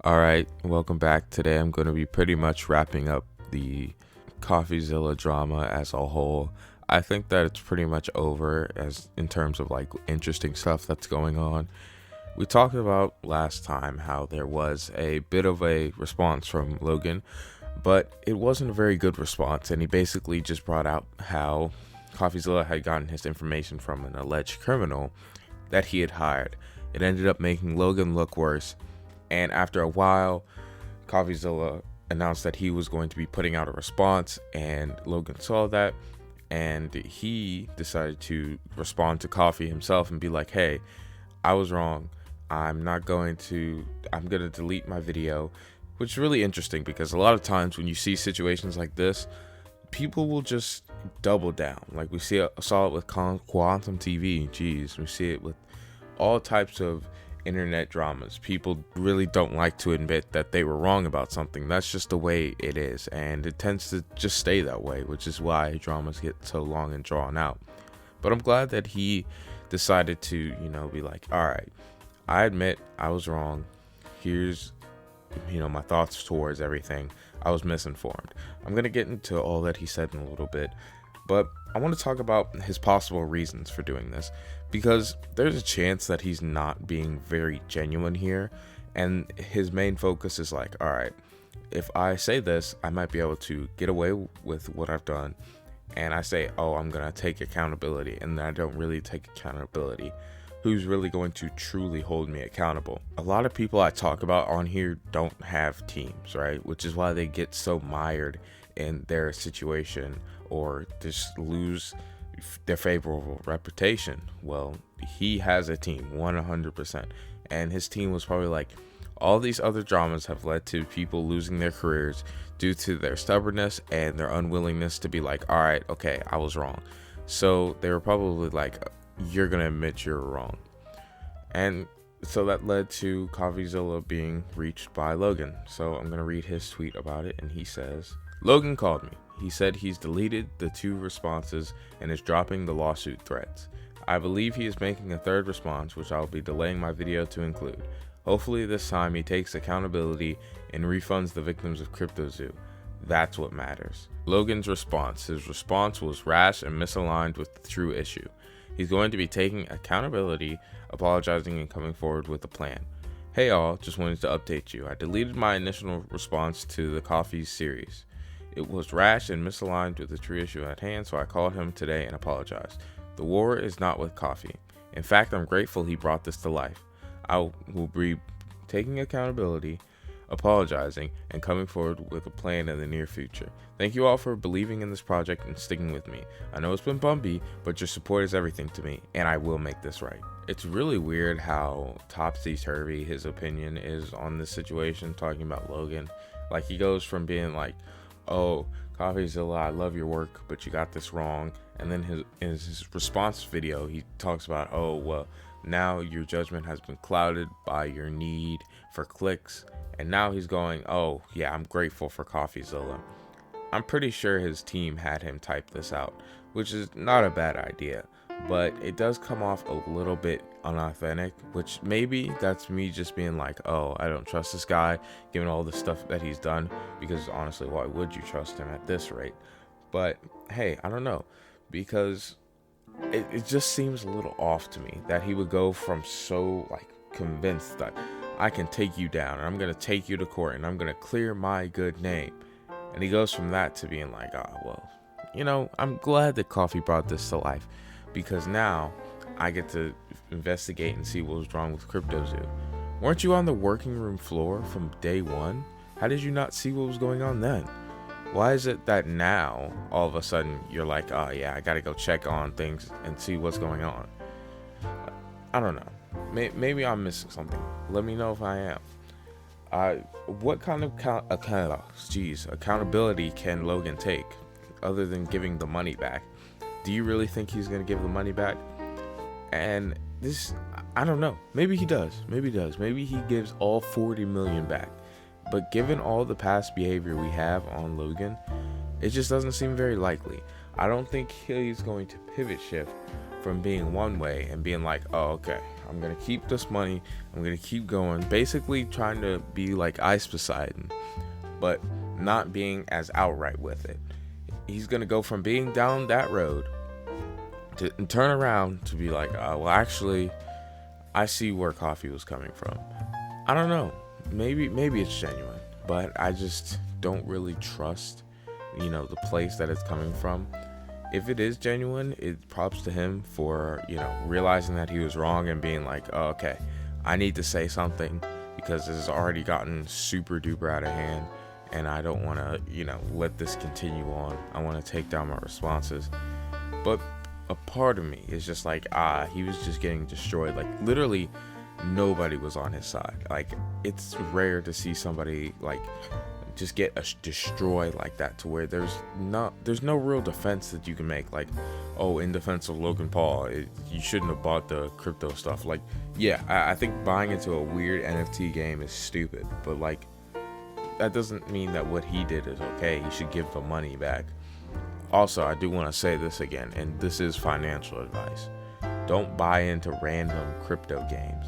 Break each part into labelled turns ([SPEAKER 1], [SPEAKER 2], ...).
[SPEAKER 1] All right, welcome back. Today I'm going to be pretty much wrapping up the Coffeezilla drama as a whole. I think that it's pretty much over as in terms of like interesting stuff that's going on. We talked about last time how there was a bit of a response from Logan, but it wasn't a very good response, and he basically just brought out how Coffeezilla had gotten his information from an alleged criminal that he had hired. It ended up making Logan look worse, and after a while, Coffeezilla announced that he was going to be putting out a response, and Logan saw that, and he decided to respond to Coffee himself and be like, hey, I was wrong. I'm going to delete my video, which is really interesting because a lot of times when you see situations like this, people will just double down. Like saw it with Quantum TV. Jeez, we see it with all types of internet dramas. People really don't like to admit that they were wrong about something. That's just the way it is, and it tends to just stay that way, which is why dramas get so long and drawn out. But I'm glad that he decided to, be like, all right, I admit I was wrong. Here's, my thoughts towards everything. I was misinformed. I'm going to get into all that he said in a little bit, but I want to talk about his possible reasons for doing this, because there's a chance that he's not being very genuine here, and his main focus is like, all right, if I say this, I might be able to get away with what I've done, and I say, oh, I'm going to take accountability, and then I don't really take accountability. Who's really going to truly hold me accountable? A lot of people I talk about on here don't have teams, right? Which is why they get so mired in their situation or just lose their favorable reputation. Well, he has a team 100%, and his team was probably like, all these other dramas have led to people losing their careers due to their stubbornness and their unwillingness to be like, all right, okay, I was wrong. So they were probably like, you're gonna admit you're wrong. And so that led to Coffeezilla being reached by Logan. So I'm gonna read his tweet about it, and he says, Logan called me. He said he's deleted the 2 responses and is dropping the lawsuit threats. I believe he is making a 3rd response, which I'll be delaying my video to include. Hopefully this time he takes accountability and refunds the victims of CryptoZoo. That's what matters. Logan's response. His response was rash and misaligned with the true issue. He's going to be taking accountability, apologizing, and coming forward with a plan. Hey all, just wanted to update you. I deleted my initial response to the Coffee series. It was rash and misaligned with the true issue at hand, so I called him today and apologized. The war is not with Coffee. In fact, I'm grateful he brought this to life. I will be taking accountability, apologizing, and coming forward with a plan in the near future. Thank you all for believing in this project and sticking with me. I know it's been bumpy, but your support is everything to me, and I will make this right. It's really weird how topsy-turvy his opinion is on this situation, talking about Logan. Like, he goes from being like, oh, Coffeezilla, I love your work, but you got this wrong. And then in his response video, he talks about, oh, well, now your judgment has been clouded by your need for clicks. And now he's going, oh, yeah, I'm grateful for Coffeezilla. I'm pretty sure his team had him type this out, which is not a bad idea, but it does come off a little bit unauthentic, which maybe that's me just being like, oh, I don't trust this guy, given all the stuff that he's done, because honestly, why would you trust him at this rate? But hey, I don't know, because it just seems a little off to me that he would go from so like convinced that I can take you down and I'm going to take you to court and I'm going to clear my good name. And he goes from that to being like, oh, well, I'm glad that Coffee brought this to life, because now I get to investigate and see what was wrong with CryptoZoo. Weren't you on the working room floor from day one? How did you not see what was going on then? Why is it that now, all of a sudden, you're like, oh yeah, I gotta go check on things and see what's going on? I don't know. Maybe I'm missing something. Let me know if I am. What kind of accountability can Logan take other than giving the money back? Do you really think he's going to give the money back? And this, I don't know. Maybe he does. Maybe he does. Maybe he gives all 40 million back. But given all the past behavior we have on Logan, it just doesn't seem very likely. I don't think he's going to pivot shift from being one way and being like, oh, okay, I'm gonna keep this money. I'm gonna keep going. Basically, trying to be like Ice Poseidon, but not being as outright with it. He's gonna go from being down that road to turn around to be like, well, actually, I see where coffee was coming from. I don't know. Maybe it's genuine, but I just don't really trust, the place that it's coming from. If it is genuine, it props to him for, realizing that he was wrong and being like, oh, okay, I need to say something because this has already gotten super duper out of hand and I don't want to, let this continue on. I want to take down my responses. But a part of me is just like, he was just getting destroyed. Like, literally nobody was on his side. Like, it's rare to see somebody like just get destroyed like that, to where there's no real defense that you can make. Like, oh, in defense of Logan Paul, you shouldn't have bought the crypto stuff. Like, yeah, I think buying into a weird NFT game is stupid, but like, that doesn't mean that what he did is okay. He should give the money back. Also, I do want to say this again, and this is financial advice. Don't buy into random crypto games.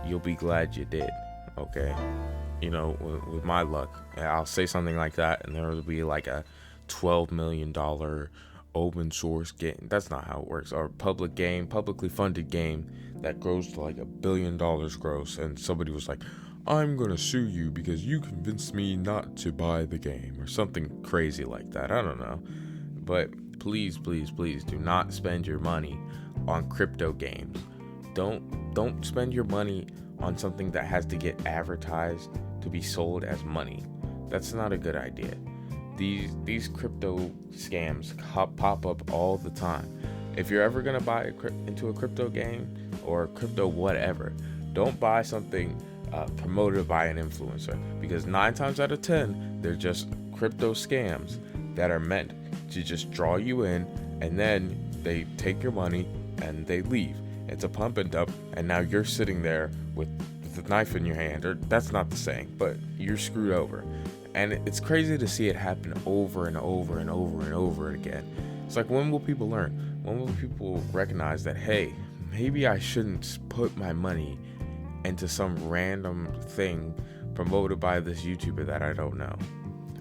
[SPEAKER 1] You'll be glad you did, okay? With my luck, I'll say something like that, and there will be like a $12 million open source game. That's not how it works. Or publicly funded game that grows to like $1 billion gross, and somebody was like, I'm gonna sue you because you convinced me not to buy the game, or something crazy like that. I don't know. But please, please, please do not spend your money on crypto games. Don't spend your money on something that has to get advertised to be sold as money. That's not a good idea. These crypto scams pop up all the time. If you're ever gonna buy into a crypto game or crypto whatever, don't buy something promoted by an influencer, because 9 times out of 10 they're just crypto scams that are meant to just draw you in, and then they take your money and they leave. It's a pump and dump, and now you're sitting there with the knife in your hand, or that's not the saying, but you're screwed over. And it's crazy to see it happen over and over and over and over again. It's like, when will people learn? When will people recognize that, hey, maybe I shouldn't put my money into some random thing promoted by this YouTuber that I don't know?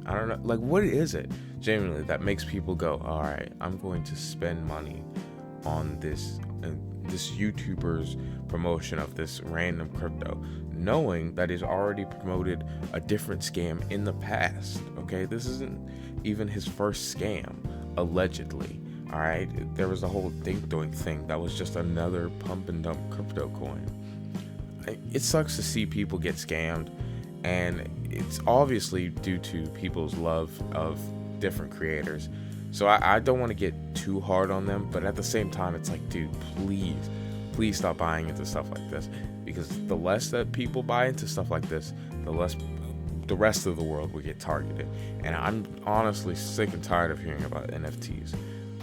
[SPEAKER 1] I don't know. Like, what is it genuinely that makes people go, all right, I'm going to spend money on this YouTuber's promotion of this random crypto, knowing that he's already promoted a different scam in the past? Okay, this isn't even his first scam, allegedly. All right, there was a whole Doink thing that was just another pump and dump crypto coin. It sucks to see people get scammed, and it's obviously due to people's love of different creators. So I don't want to get too hard on them, but at the same time, it's like, dude, please stop buying into stuff like this, because the less that people buy into stuff like this, the less the rest of the world will get targeted. And I'm honestly sick and tired of hearing about NFTs.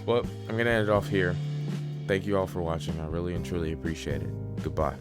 [SPEAKER 1] Well, I'm going to end it off here. Thank you all for watching. I really and truly appreciate it. Goodbye.